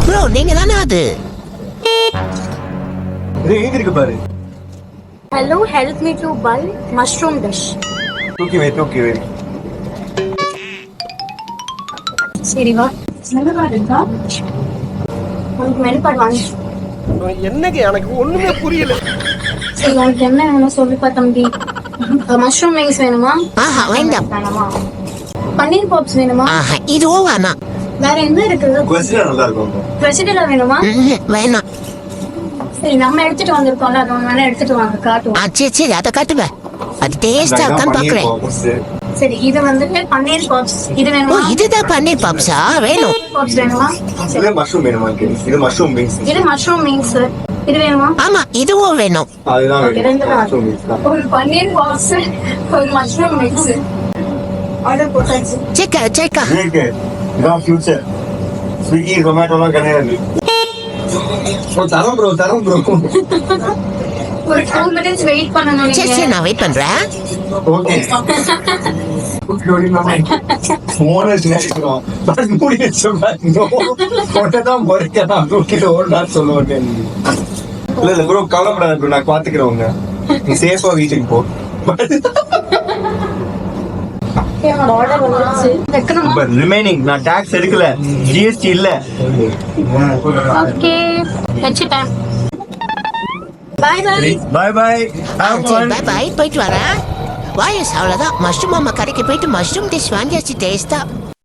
Bro நீங்க தானே அது? எங்க இருக்கு பாரு. Hello, help me to buy mushroom dish. தூக்கி வை. சரி வா. மெனு கார்டு இருக்கா? உனக்கு மெனு கார்டு வாங்கி. என்னங்க எனக்கு ஒண்ணுமே புரியல. சரி உனக்கு என்ன வேணும் சொல்லுப்பா தம்பி. மஷ்ரூம் விங்ஸ் வேணுமா? ஆஹா வேண்டாம். வேணாமா? பன்னீர் பாப்ஸ் வேணுமா? ஆஹா இதுவும் வேணாம். வேற என்ன இருக்குது? கொஸ்டின் நல்லா இருக்கும். வெஜிடபிள் வேணுமா? வேணாம். சரி நம்ம எடுத்துட்டு வந்திருக்கோம்ல அது வேணா எடுத்துட்டு வாங்க காட்டுவோம். சரி அதை காட்டுவேன். அது டேஸ்டா இருக்கான்னு பாக்குறேன். சரி இது வந்துட்டு பன்னீர் பாப்ஸ். இது ஓ வேணுமா? இதுதான் பன்னீர் பாப்ஸா? வேணும். பாப்ஸ் வேணுமா? இது மஷ்ரூம் வேணுமா? இது மஷ்ரூம் விங்ஸ். இது மஷ்ரூம் விங்ஸ். இது வேணுமா? ஆமா இதுவும் வேணும். அதுதான் Okay, ரெண்டு தான். மஷ்ரூம் விங்ஸ் தான். ஒரு பன்னீர் பாப்ஸ் ஒரு மஷ்ரூம் விங்ஸ் ஆர்டர் போட்டாச்சு. சேக்கா இருக்கு. இதான் ஃபியூச்சர். ஸ்விக்கி ஜொமேட்டோலாம் கிடையாது. தரம் ப்ரோ ஒரு 2 minutes வெயிட் பண்ணனும் சரி நீங்க. நான் வெயிட் பண்றேன். ஓகே ஃபோனை ஸ்நேகிக்கிறோம் பட் மூடி வச்சோம் போட்டதான் முறைக்கலாம் தூக்கிட்டு ஓடலாம் சொல்லுவேன். இல்ல ப்ரோ கவலைப்படாத ப்ரோ நான் பாத்துக்கிறவங்க. நீ சேஃபா வீட்டுக்கு போ. என்னோட ஆர்டர் வந்துருச்சு. வைக்கணுமா? பட் ரிமைனிங் நான் டாக்ஸ் எடுக்கல, ஜிஎஸ்டி இல்ல. ஓகே வெச்சிட்டேன். Bye bye. Have fun. Bye bye போயிட்டு வரேன். வாயஸ் அவ்வளவுதான். மஷ்ரூம் மாமா கடைக்கு போயிட்டு மஷ்ரூம் டிஷ் வாங்கியாச்சு. டேஸ்டா